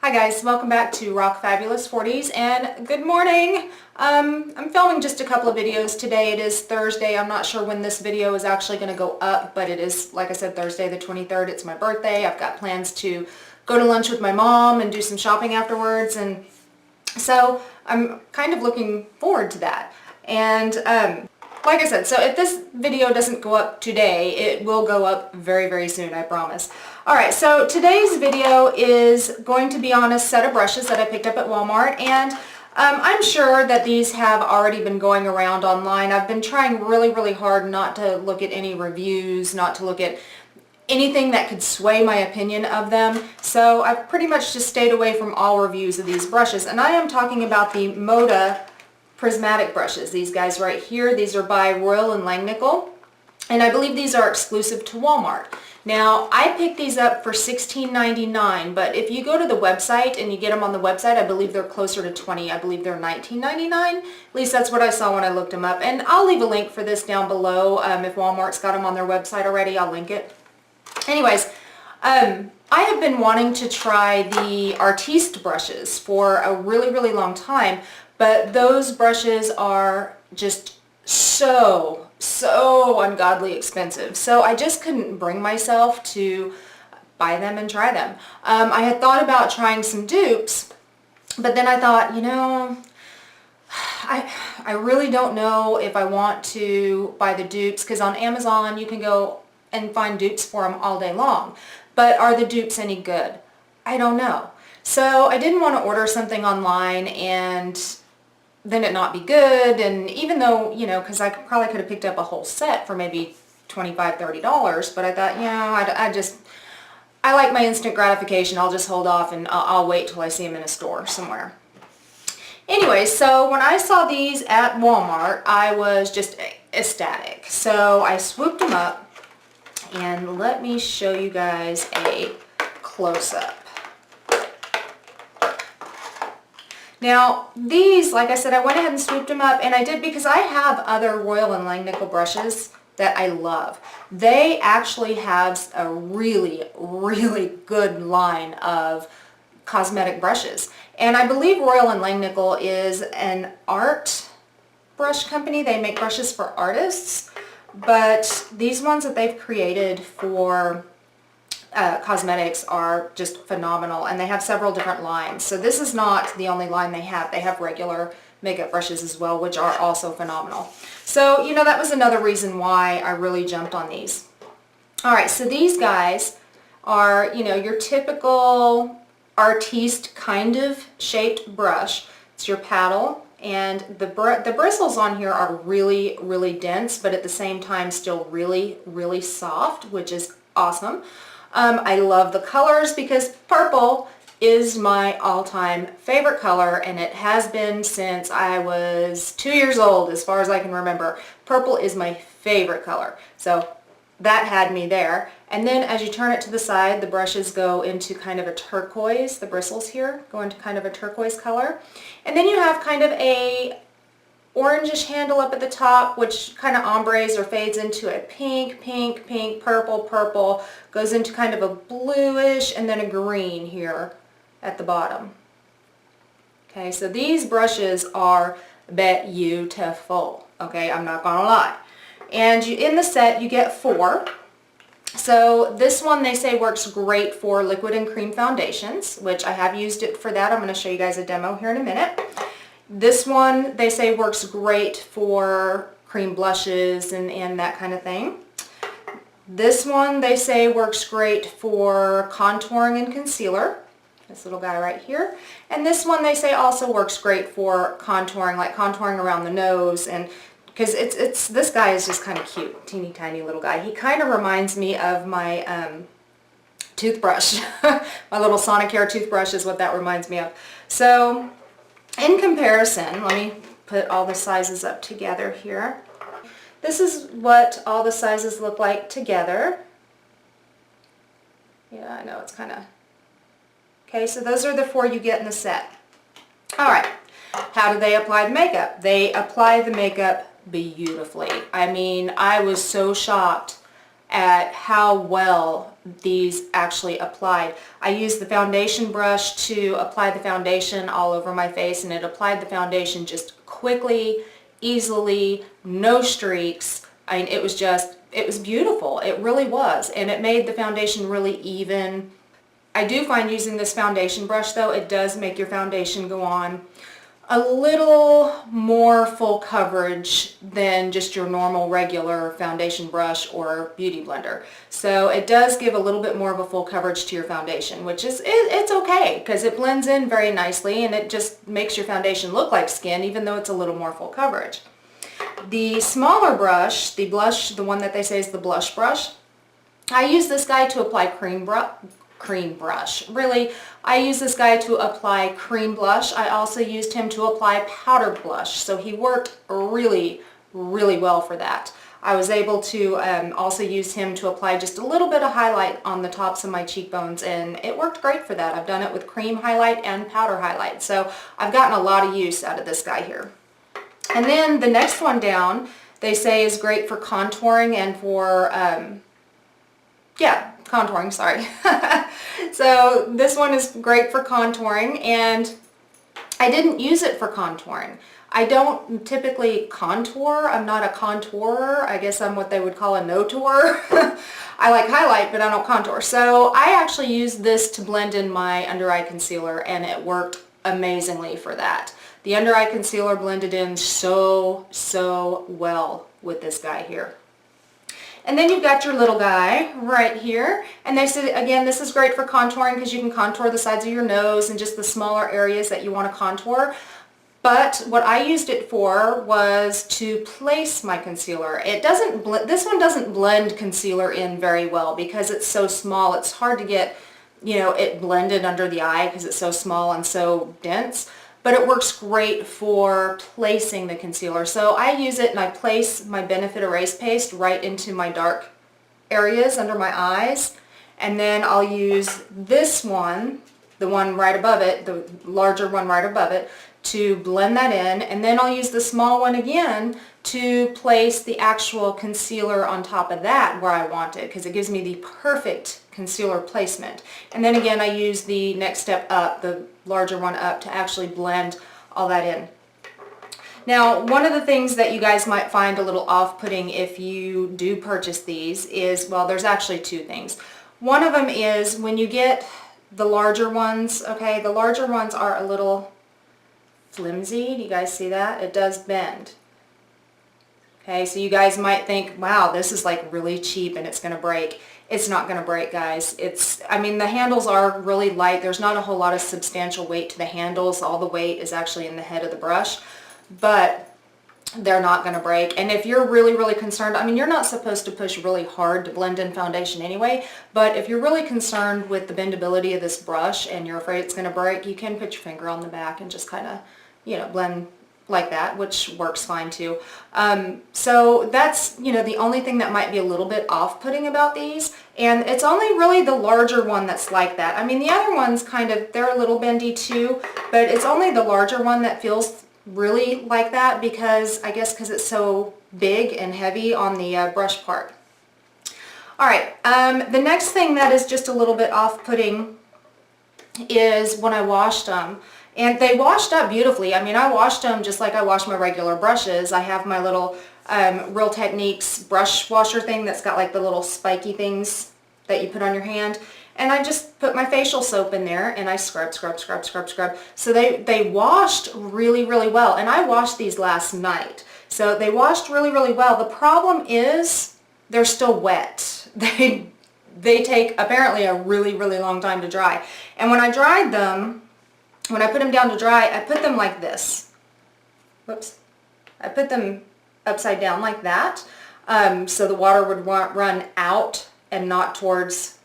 Hi guys, welcome back to Rock Fabulous 40s and good morning. I'm filming just a couple of videos today. It is Thursday. I'm not sure when this video is actually going to go up, but it is, like I said, Thursday the 23rd. It's my birthday. I've got plans to go to lunch with my mom and do some shopping afterwards, and so I'm kind of looking forward to that. And like I said, so if this video doesn't go up today, it will go up very, very soon, I promise. Alright, so today's video is going to be on a set of brushes that I picked up at Walmart, and I'm sure that these have already been going around online. I've been trying really, really hard not to look at any reviews, not to look at anything that could sway my opinion of them, so I've pretty much just stayed away from all reviews of these brushes, and I am talking about the Moda prismatic brushes. These guys right here, these are by Royal & Langnickel, and I believe these are exclusive to Walmart. Now, I picked these up for $16.99, but if you go to the website and you get them on the website, I believe they're closer to $20. I believe they're $19.99. At least that's what I saw when I looked them up. And I'll leave a link for this down below. If Walmart's got them on their website already, I'll link it. Anyways, I have been wanting to try the Artiste brushes for a really, really long time, but those brushes are just so ungodly expensive. So I just couldn't bring myself to buy them and try them. I had thought about trying some dupes, but then I thought, you know, I really don't know if I want to buy the dupes, because on Amazon you can go and find dupes for them all day long. But are the dupes any good? I don't know. So I didn't want to order something online and then it not be good, and even though, you know, because I probably could have picked up a whole set for maybe $25, $30, but I thought, you know, I like my instant gratification. I'll just hold off and I'll wait till I see them in a store somewhere. Anyway, so when I saw these at Walmart, I was just ecstatic. So I swooped them up, and let me show you guys a close-up. Now, these, like I said, I went ahead and swooped them up, and I did because I have other Royal & Langnickel brushes that I love. They actually have a really, really good line of cosmetic brushes. And I believe Royal & Langnickel is an art brush company. They make brushes for artists, but these ones that they've created for cosmetics are just phenomenal, and they have several different lines. So this is not the only line they have. They have regular makeup brushes as well, which are also phenomenal. So, you know, that was another reason why I really jumped on these. Alright, so these guys are, you know, your typical Artiste kind of shaped brush. It's your paddle, and the bristles on here are really, really dense, but at the same time still really, really soft, which is awesome. I love the colors because purple is my all-time favorite color, and it has been since I was 2 years old, as far as I can remember. Purple is my favorite color, so that had me there. And then as you turn it to the side, the brushes go into kind of a turquoise. The bristles here go into kind of a turquoise color. And then you have kind of a orangish handle up at the top, which kind of ombres or fades into a pink, pink, pink, purple, purple, goes into kind of a bluish, and then a green here at the bottom. Okay, so these brushes are beautiful. Okay, I'm not gonna lie. And in the set you get 4. So this one they say works great for liquid and cream foundations, which I have used it for that. I'm going to show you guys a demo here in a minute. This one they say works great for cream blushes and that kind of thing. This one they say works great for contouring and concealer. This little guy right here. And this one they say also works great for contouring, like contouring around the nose, and because this guy is just kind of cute, teeny tiny little guy. He kind of reminds me of my toothbrush. My little Sonicare toothbrush is what that reminds me of. So in comparison, let me put all the sizes up together here. This is what all the sizes look like together. Yeah, I know it's kind of... Okay, so those are the 4 you get in the set. Alright, how do they apply the makeup? They apply the makeup beautifully. I mean, I was so shocked at how well these actually applied. I used the foundation brush to apply the foundation all over my face, and it applied the foundation just quickly, easily, no streaks. I mean, it was beautiful. It really was. And it made the foundation really even. I do find using this foundation brush, though, it does make your foundation go on a little more full coverage than just your normal regular foundation brush or beauty blender. So it does give a little bit more of a full coverage to your foundation, which is, it's okay because it blends in very nicely and it just makes your foundation look like skin even though it's a little more full coverage. The smaller brush, the blush, the one that they say is the blush brush, I use this guy to apply cream brush. Really, I use this guy to apply cream blush. I also used him to apply powder blush, so he worked really, really well for that. I was able to also use him to apply just a little bit of highlight on the tops of my cheekbones, and it worked great for that. I've done it with cream highlight and powder highlight, so I've gotten a lot of use out of this guy here. And then the next one down, they say is great for contouring and for, contouring, sorry. So this one is great for contouring, and I didn't use it for contouring. I don't typically contour. I'm not a contourer. I guess I'm what they would call a no-tourer. I like highlight, but I don't contour. So I actually used this to blend in my under eye concealer, and it worked amazingly for that. The under eye concealer blended in so well with this guy here. And then you've got your little guy right here. And they said, again, this is great for contouring because you can contour the sides of your nose and just the smaller areas that you want to contour. But what I used it for was to place my concealer. It doesn't this one doesn't blend concealer in very well because it's so small. It's hard to get, it blended under the eye because it's so small and so dense. But it works great for placing the concealer. So I use it and I place my Benefit Erase Paste right into my dark areas under my eyes. And then I'll use this one, the one right above it, the larger one right above it, to blend that in. And then I'll use the small one again to place the actual concealer on top of that where I want it, because it gives me the perfect concealer placement. And then again, I use the next step up, the larger one up, to actually blend all that in. Now, one of the things that you guys might find a little off-putting if you do purchase these is, well, there's actually two things. One of them is when you get the larger ones, okay, the larger ones are a little flimsy. Do you guys see that? It does bend. Okay, so you guys might think, wow, this is like really cheap and it's going to break. It's not going to break, guys. I mean, the handles are really light. There's not a whole lot of substantial weight to the handles. All the weight is actually in the head of the brush, but they're not going to break. And if you're really, really concerned, I mean, you're not supposed to push really hard to blend in foundation anyway, but if you're really concerned with the bendability of this brush and you're afraid it's going to break, you can put your finger on the back and just kind of, blend like that, which works fine too. So that's, the only thing that might be a little bit off-putting about these, and it's only really the larger one that's like that. I mean, the other ones they're a little bendy too, but it's only the larger one that feels really like that because it's so big and heavy on the brush part. Alright, the next thing that is just a little bit off-putting is when I washed them. And they washed up beautifully. I mean, I washed them just like I wash my regular brushes. I have my little Real Techniques brush washer thing that's got like the little spiky things that you put on your hand. And I just put my facial soap in there and I scrub. So they washed really, really well. And I washed these last night. So they washed really, really well. The problem is they're still wet. They take apparently a really, really long time to dry. And when I dried them, when I put them down to dry, I put them like this. Whoops. I put them upside down like that, so the water would run out and not towards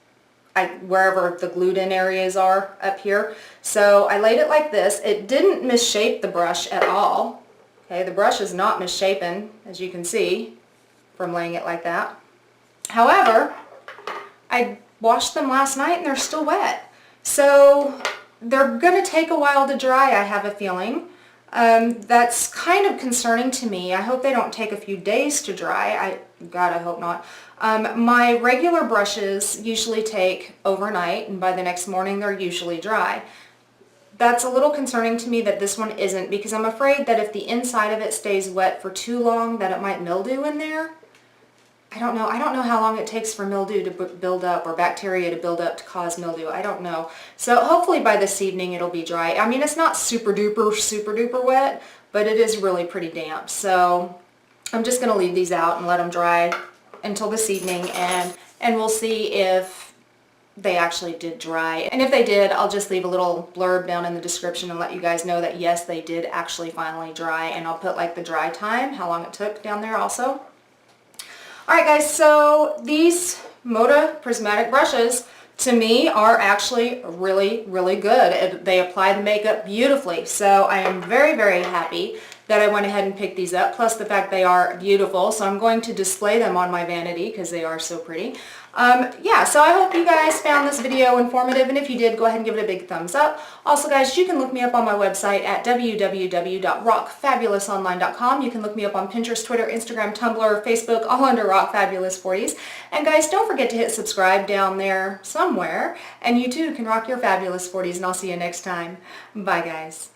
wherever the glued in areas are up here. So I laid it like this. It didn't misshape the brush at all. Okay, the brush is not misshapen, as you can see from laying it like that. However, I washed them last night and they're still wet. So they're going to take a while to dry, I have a feeling. That's kind of concerning to me. I hope they don't take a few days to dry. God, I hope not. My regular brushes usually take overnight, and by the next morning they're usually dry. That's a little concerning to me that this one isn't, because I'm afraid that if the inside of it stays wet for too long that it might mildew in there. I don't know. I don't know how long it takes for mildew to build up, or bacteria to build up to cause mildew. I don't know. So hopefully by this evening it'll be dry. I mean, it's not super duper wet, but it is really pretty damp. So I'm just going to leave these out and let them dry until this evening, and we'll see if they actually did dry. And if they did, I'll just leave a little blurb down in the description and let you guys know that yes, they did actually finally dry, and I'll put like the dry time, how long it took down there also. Alright guys, so these Moda Prismatic brushes to me are actually really, really good. They apply the makeup beautifully, so I am very, very happy that I went ahead and picked these up, plus the fact they are beautiful, so I'm going to display them on my vanity because they are so pretty. Yeah, so I hope you guys found this video informative, and if you did, go ahead and give it a big thumbs up. Also guys, you can look me up on my website at www.rockfabulousonline.com. You can look me up on Pinterest, Twitter, Instagram, Tumblr, Facebook, all under Rock Fabulous 40s. And guys, don't forget to hit subscribe down there somewhere, and you too can rock your fabulous 40s, and I'll see you next time. Bye guys.